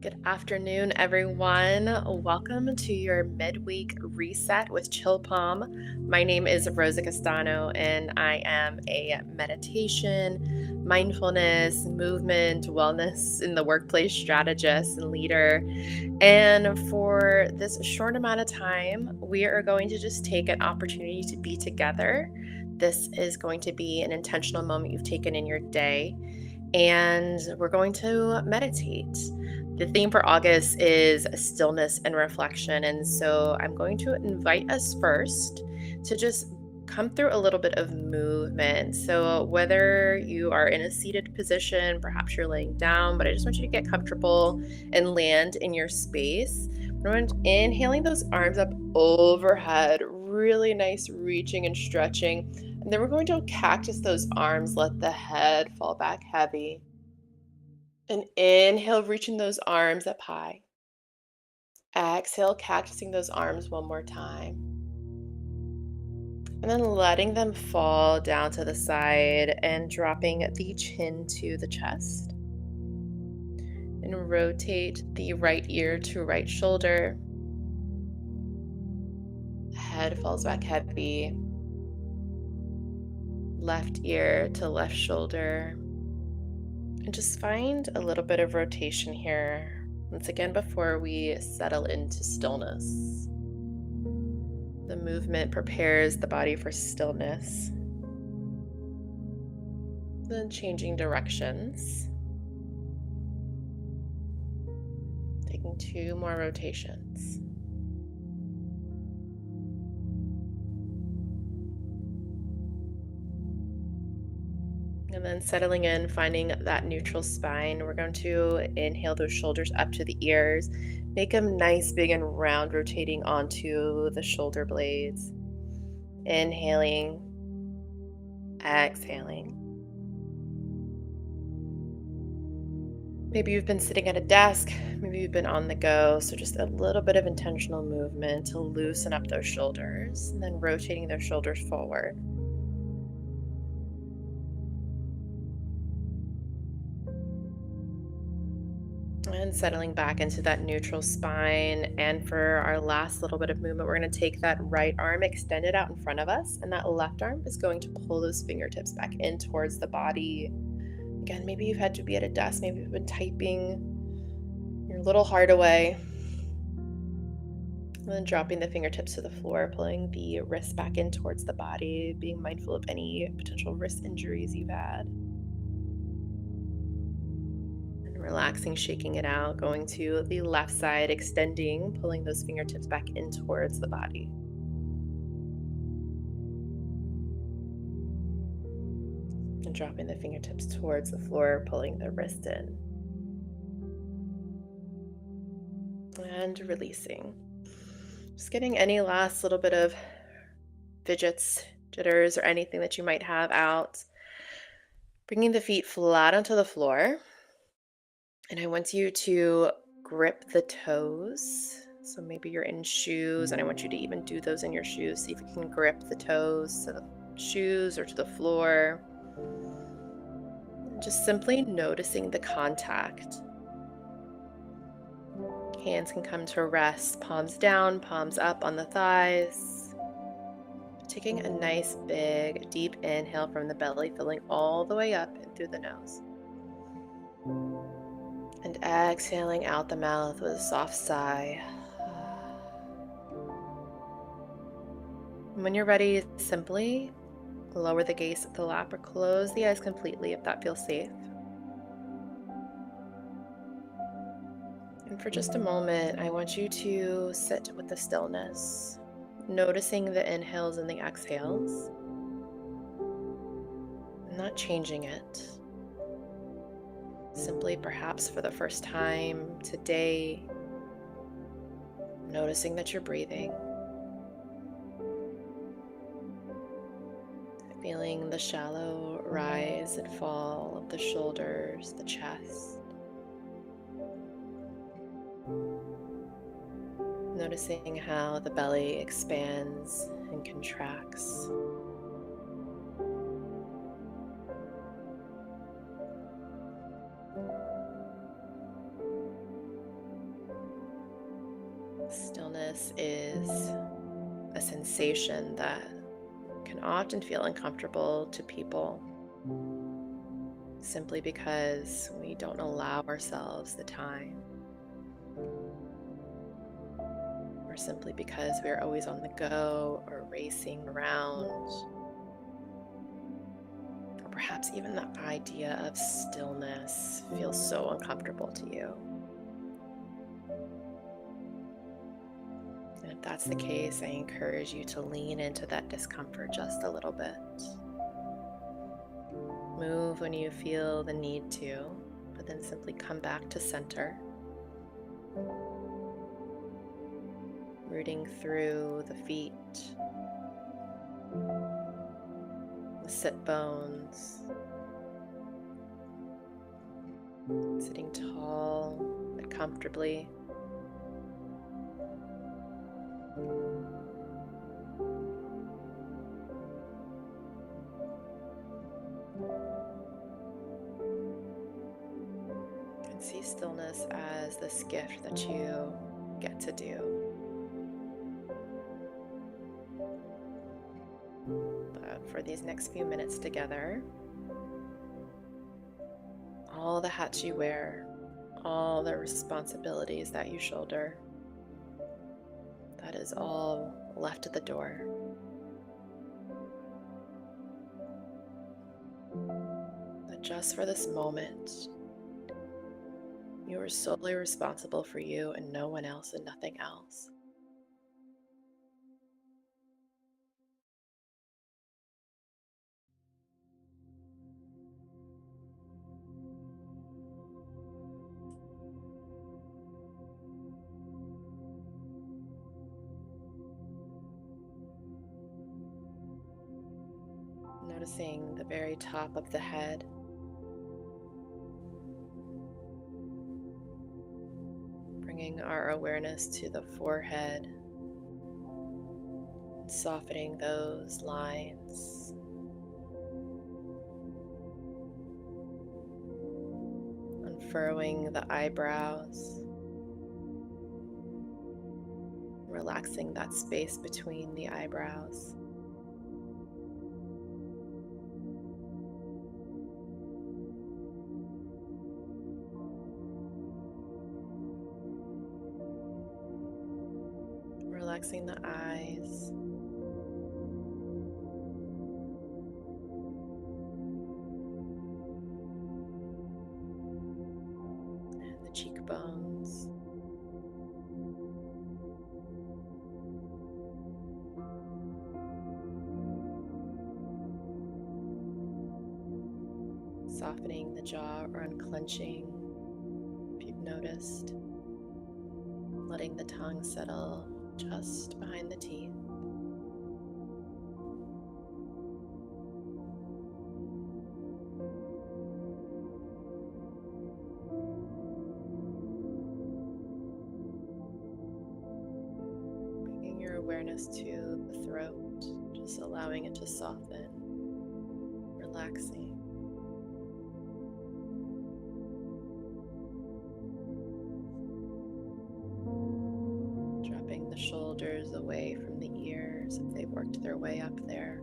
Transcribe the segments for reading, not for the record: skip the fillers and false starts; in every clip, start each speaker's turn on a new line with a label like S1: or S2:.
S1: Good afternoon, everyone. Welcome to your midweek reset with Chill Palm. My name is Rosa Castano, and I am a meditation, mindfulness, movement, wellness in the workplace strategist and leader. And for this short amount of time, we are going to just take an opportunity to be together. This is going to be an intentional moment you've taken in your day, and we're going to meditate. The theme for August is stillness and reflection. And so I'm going to invite us first to just come through a little bit of movement. So whether you are in a seated position, perhaps you're laying down, but I just want you to get comfortable and land in your space. We're inhaling those arms up overhead, really nice reaching and stretching. And then we're going to cactus those arms, let the head fall back heavy. And inhale, reaching those arms up high. Exhale, cactusing those arms one more time. And then letting them fall down to the side and dropping the chin to the chest. And rotate the right ear to right shoulder. Head falls back heavy. Left ear to left shoulder. And just find a little bit of rotation here. Once again, before we settle into stillness. The movement prepares the body for stillness. Then changing directions. Taking 2 more rotations. And then settling in, finding that neutral spine. We're going to inhale those shoulders up to the ears. Make them nice, big, and round, rotating onto the shoulder blades. Inhaling, exhaling. Maybe you've been sitting at a desk, maybe you've been on the go, so just a little bit of intentional movement to loosen up those shoulders, and then rotating those shoulders forward. And settling back into that neutral spine. And for our last little bit of movement, we're going to take that right arm extended out in front of us, and that left arm is going to pull those fingertips back in towards the body. Again, maybe you've had to be at a desk, maybe you've been typing your little heart away. And then dropping the fingertips to the floor, pulling the wrists back in towards the body, being mindful of any potential wrist injuries you've had. Relaxing, shaking it out, going to the left side, extending, pulling those fingertips back in towards the body. And dropping the fingertips towards the floor, pulling the wrist in. And releasing. Just getting any last little bit of fidgets, jitters, or anything that you might have out. Bringing the feet flat onto the floor. And I want you to grip the toes. So maybe you're in shoes, and I want you to even do those in your shoes. See if you can grip the toes to the shoes or to the floor. Just simply noticing the contact. Hands can come to rest, palms down, palms up on the thighs. Taking a nice, big, deep inhale from the belly, filling all the way up and through the nose. And exhaling out the mouth with a soft sigh. When you're ready, simply lower the gaze at the lap or close the eyes completely if that feels safe. And for just a moment, I want you to sit with the stillness, noticing the inhales and the exhales, not changing it. Simply, perhaps for the first time today, noticing that you're breathing. Feeling the shallow rise and fall of the shoulders, the chest. Noticing how the belly expands and contracts. Stillness is a sensation that can often feel uncomfortable to people simply because we don't allow ourselves the time, or simply because we're always on the go or racing around, or perhaps even the idea of stillness feels so uncomfortable to you. And if that's the case, I encourage you to lean into that discomfort just a little bit. Move when you feel the need to, but then simply come back to center. Rooting through the feet, the sit bones, sitting tall but comfortably. And see stillness as this gift that you get to do. But for these next few minutes together, all the hats you wear, all the responsibilities that you shoulder, that is all left at the door. But just for this moment, you are solely responsible for you and no one else and nothing else. Noticing the very top of the head, bringing our awareness to the forehead, softening those lines, unfurrowing the eyebrows, relaxing that space between the eyebrows. Relaxing the eyes, and the cheekbones, softening the jaw or unclenching if you've noticed, letting the tongue settle just behind the teeth. Bringing your awareness to the throat, just allowing it to soften, relaxing. Dropping the shoulders away from the ears if they've worked their way up there.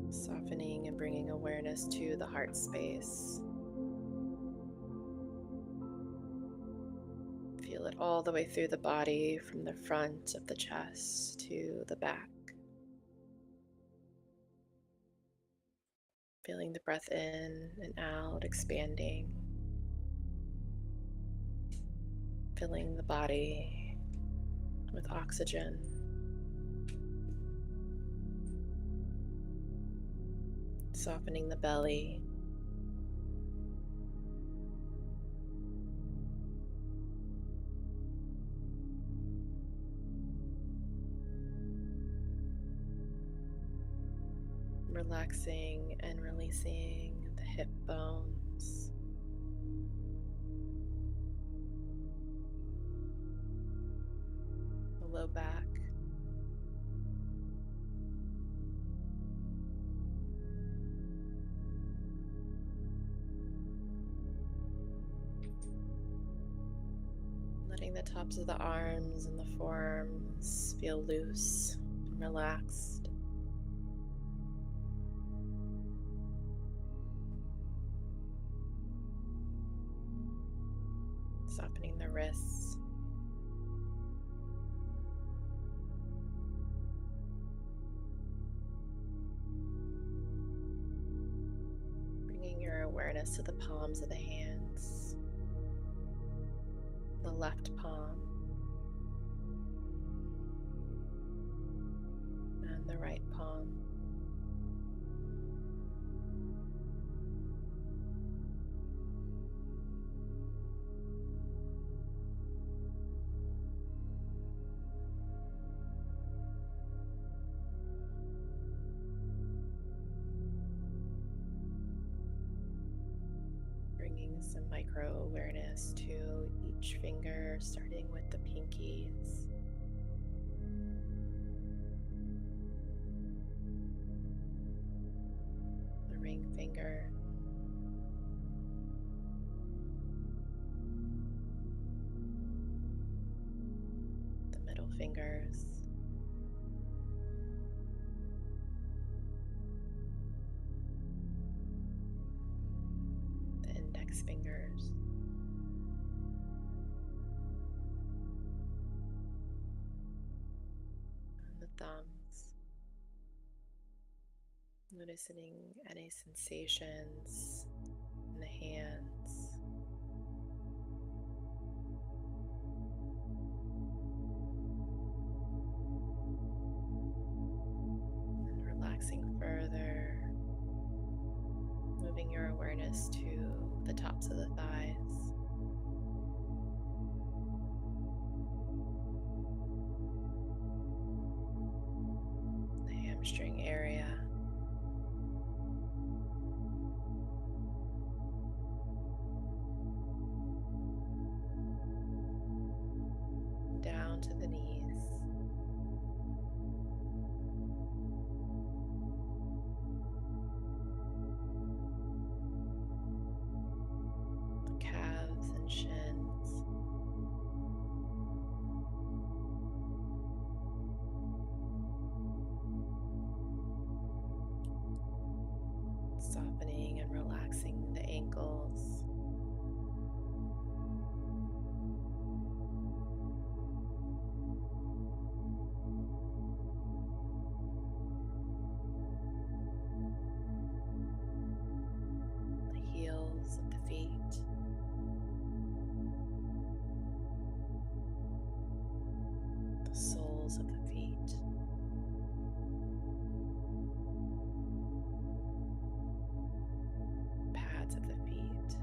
S1: Softening and bringing awareness to the heart space. Feel it all the way through the body, from the front of the chest to the back. Feeling the breath in and out, expanding. Filling the body with oxygen. Softening the belly. Relaxing and releasing the hip bones. The low back. The tops of the arms and the forearms feel loose and relaxed. Softening the wrists. Bringing your awareness to the palms of the hands, the left palm, and the right palm. Bringing some micro awareness to each finger, starting with the pinkies. The ring finger. The middle fingers. The index fingers. And the thumbs. Noticing any sensations in the hands. And relaxing further, moving your awareness to the tops of the thighs. The hamstring area. Down to the knees. The calves and shins. Softening and relaxing the ankles. The heels of the feet. The soles of the feet. Pads of the feet.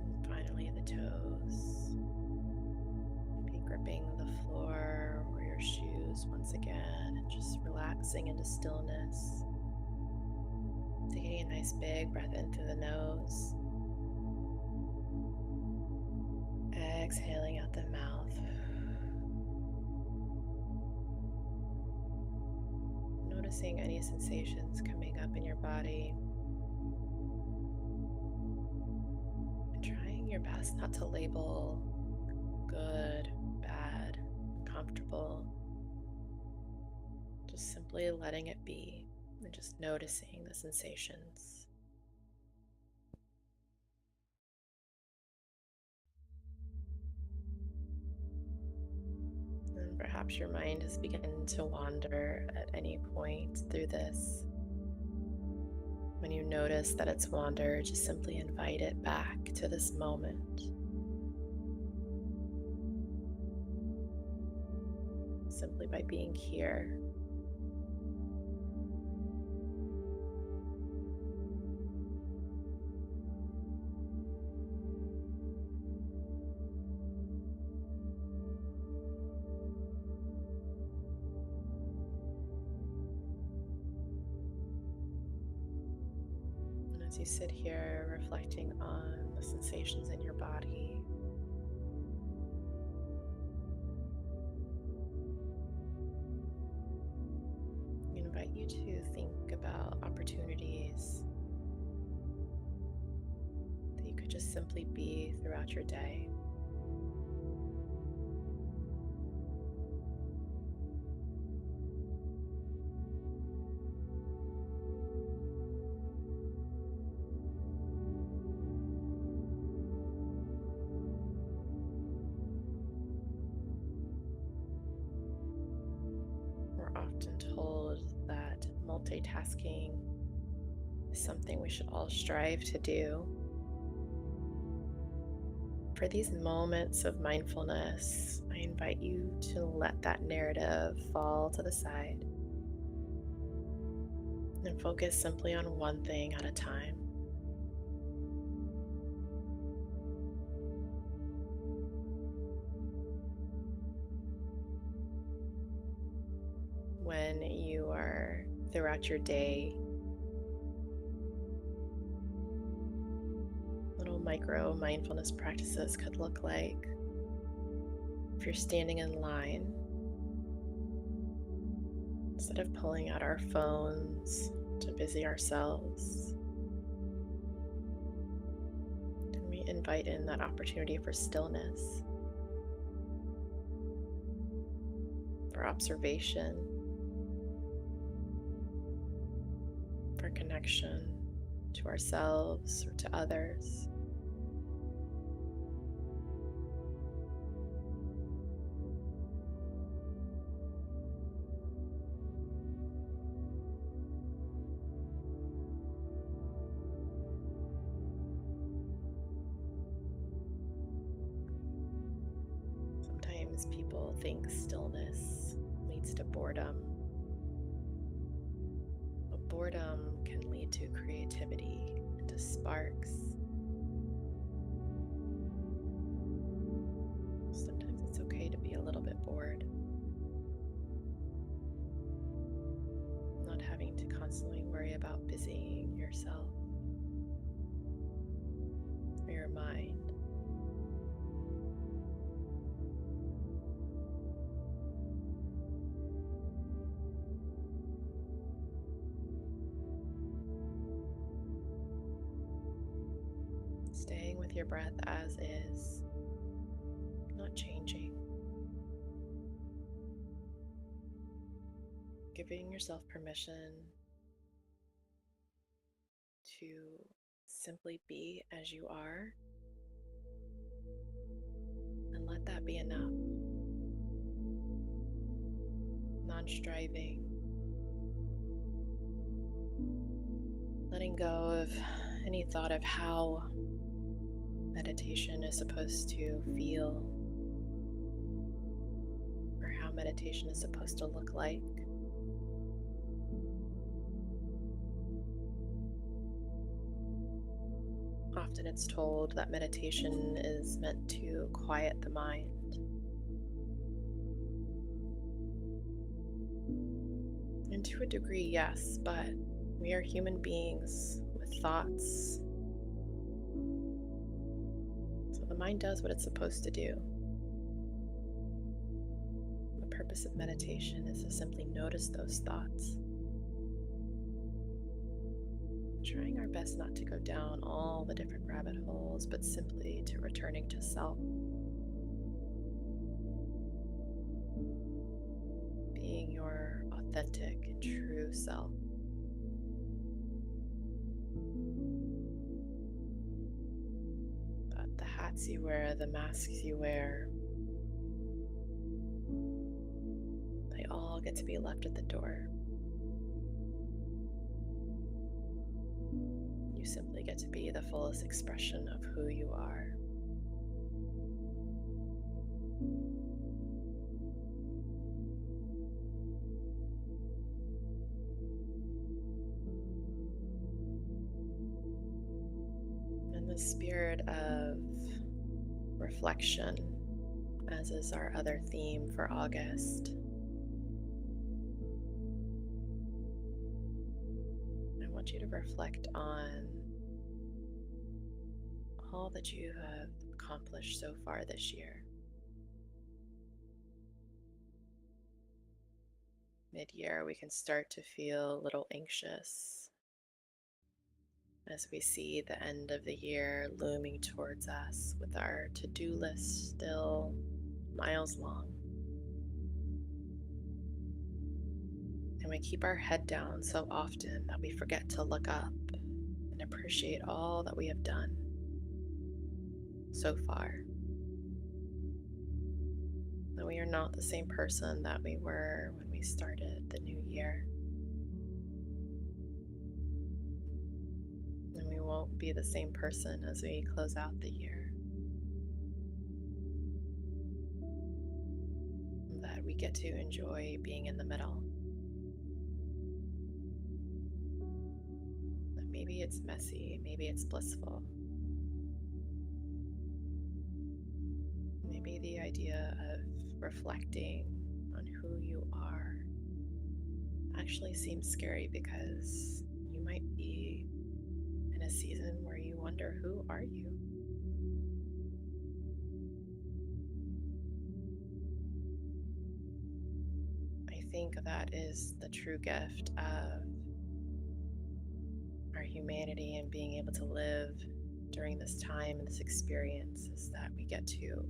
S1: And finally, the toes. Maybe gripping the floor or your shoes once again and just relaxing into stillness. Taking a nice big breath in through the nose. Exhaling out the mouth. Noticing any sensations coming up in your body. And trying your best not to label good, bad, uncomfortable. Just simply letting it be and just noticing the sensations. And perhaps your mind has begun to wander at any point through this. When you notice that it's wandered, just simply invite it back to this moment. Simply by being here. As you sit here reflecting on the sensations in your body, I invite you to think about opportunities could just simply be throughout your day. We're often told that multitasking is something we should all strive to do. For these moments of mindfulness, I invite you to let that narrative fall to the side and focus simply on one thing at a time. When you are throughout your day, little micro mindfulness practices could look like if you're standing in line, instead of pulling out our phones to busy ourselves, can we invite in that opportunity for stillness, for observation, for connection to ourselves or to others. Sometimes people think stillness leads to boredom, but boredom can lead to creativity and to sparks. Sometimes it's okay to be a little bit bored, not having to constantly worry about busying yourself or your mind. Staying with your breath as is, not changing. Giving yourself permission to simply be as you are and let that be enough. Non striving, letting go of any thought of how meditation is supposed to feel or how meditation is supposed to look like. Often it's told that meditation is meant to quiet the mind. And to a degree, yes, but we are human beings with thoughts. So the mind does what it's supposed to do. The purpose of meditation is to simply notice those thoughts, trying our best not to go down all the different rabbit holes, but simply to returning to self, being your authentic and true self. That the hats you wear, the masks you wear, they all get to be left at the door. You simply get to be the fullest expression of who you are. In the spirit of reflection, as is our other theme for August, I want you to reflect on all that you have accomplished so far this year. Mid-year, we can start to feel a little anxious, as we see the end of the year looming towards us with our to-do list still miles long. And we keep our head down so often that we forget to look up and appreciate all that we have done so far. That we are not the same person that we were when we started the new year. And we won't be the same person as we close out the year. That we get to enjoy being in the middle. That maybe it's messy, maybe it's blissful. Maybe the idea of reflecting on who you are actually seems scary because you might be in a season where you wonder, who are you? I think that is the true gift of our humanity and being able to live during this time and this experience is that we get to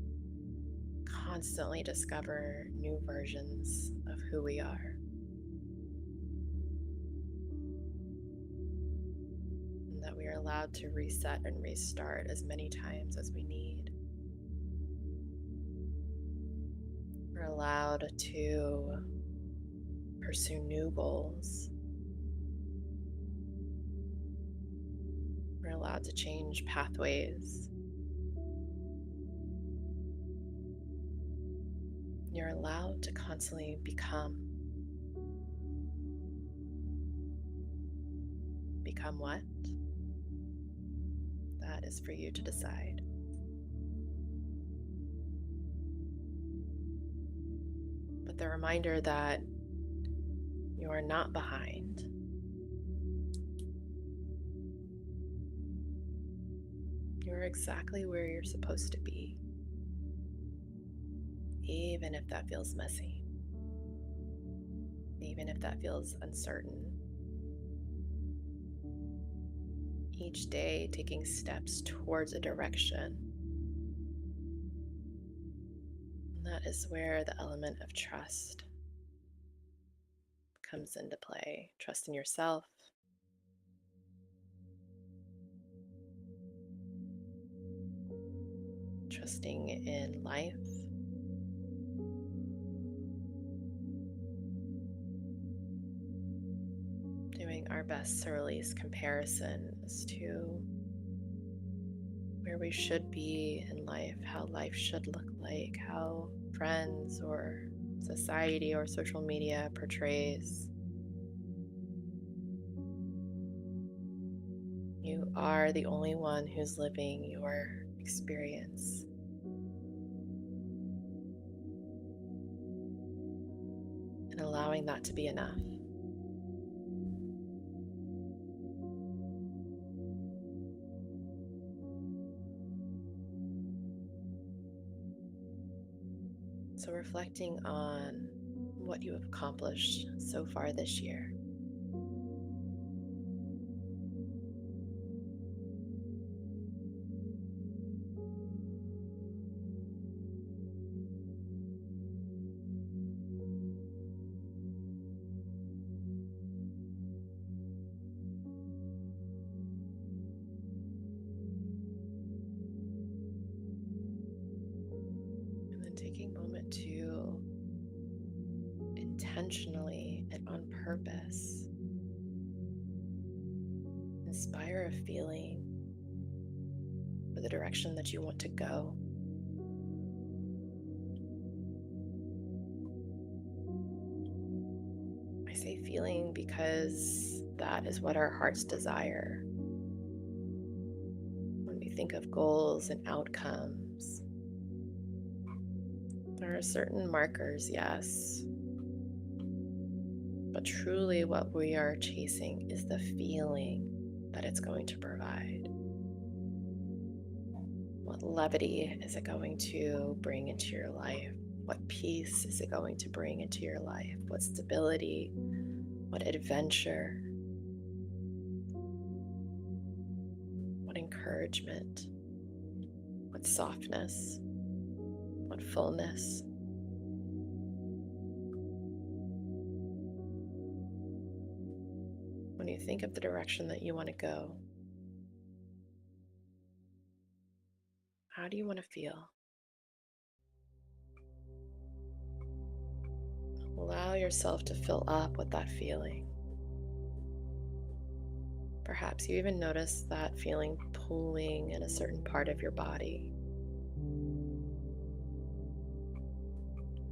S1: constantly discover new versions of who we are. And that we are allowed to reset and restart as many times as we need. We're allowed to pursue new goals. We're allowed to change pathways. You're allowed to constantly become. Become what? That is for you to decide. But the reminder that you are not behind. You're exactly where you're supposed to be. Even if that feels messy, even if that feels uncertain. Each day taking steps towards a direction. And that is where the element of trust comes into play. Trust in yourself. Trusting in life. Doing our best to release comparisons to where we should be in life, how life should look like, how friends or society or social media portrays. You are the only one who's living your experience. And allowing that to be enough. So reflecting on what you have accomplished so far this year. And then taking a moment to intentionally and on purpose inspire a feeling for the direction that you want to go. I say feeling because that is what our hearts desire. When we think of goals and outcomes, there are certain markers, yes. But truly what we are chasing is the feeling that it's going to provide. What levity is it going to bring into your life? What peace is it going to bring into your life? What stability? What adventure? encouragement, what softness, what fullness. When you think of the direction that you want to go, how do you want to feel? Allow yourself to fill up with that feeling. Perhaps you even notice that feeling pulling in a certain part of your body.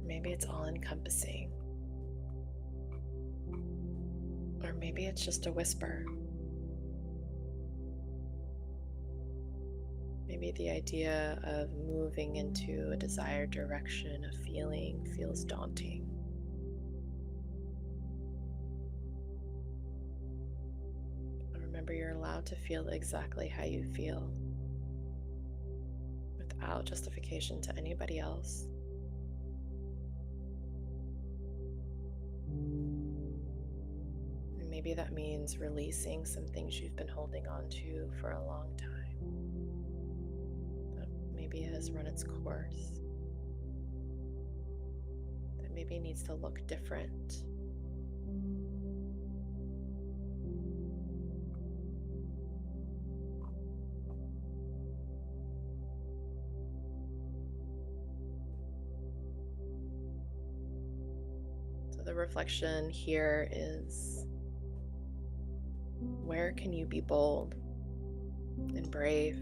S1: Maybe it's all encompassing. Or maybe it's just a whisper. Maybe the idea of moving into a desired direction of feeling feels daunting. But remember, you're allowed to feel exactly how you feel without justification to anybody else. And maybe that means releasing some things you've been holding on to for a long time. Maybe has run its course, that maybe needs to look different. So the reflection here is, where can you be bold and brave?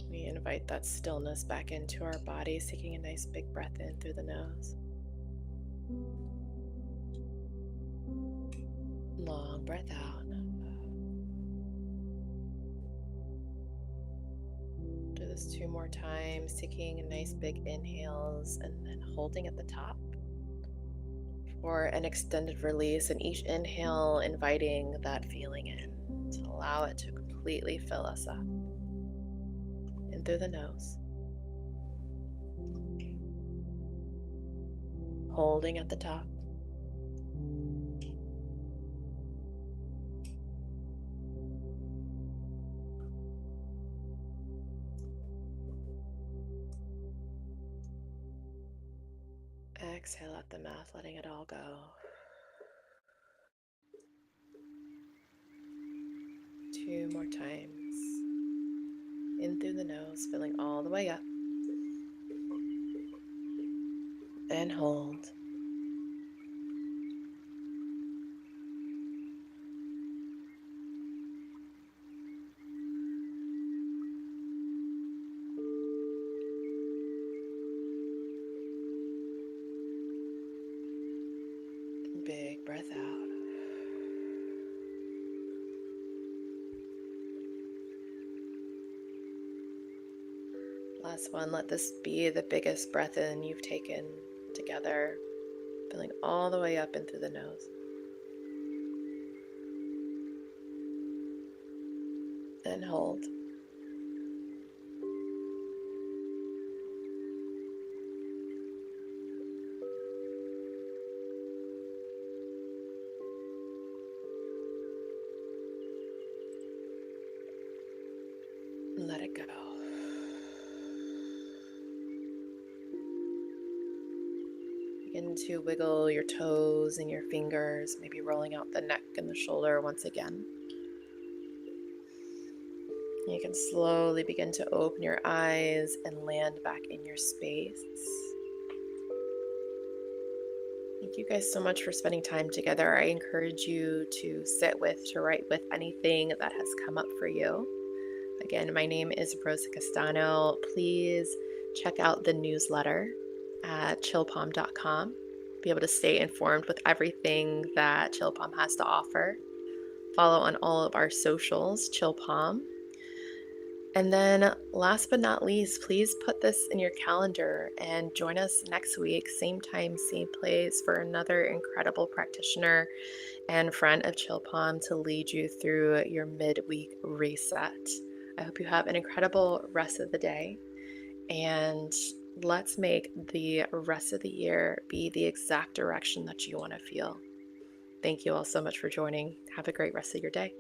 S1: We invite that stillness back into our bodies, taking a nice big breath in through the nose. Long breath out. Do this 2 more times, taking nice big inhales and then holding at the top for an extended release. And each inhale, inviting that feeling in to allow it to completely fill us up. In through the nose. Holding at the top. Exhale out the mouth, letting it all go. 2 more times. In through the nose, filling all the way up. And hold. Big breath out. Last one, let this be the biggest breath in you've taken together, filling all the way up and through the nose. And hold. Let it go. Begin to wiggle your toes and your fingers, maybe rolling out the neck and the shoulder once again. You can slowly begin to open your eyes and land back in your space. Thank you guys so much for spending time together. I encourage you to sit with, to write with anything that has come up for you. Again, my name is Rosa Castano. Please check out the newsletter at chillpalm.com. Be able to stay informed with everything that Chillpalm has to offer. Follow on all of our socials, Chillpalm. And then last but not least, please put this in your calendar and join us next week, same time, same place, for another incredible practitioner and friend of Chillpalm to lead you through your midweek reset. I hope you have an incredible rest of the day, and let's make the rest of the year be the exact direction that you want to feel. Thank you all so much for joining. Have a great rest of your day.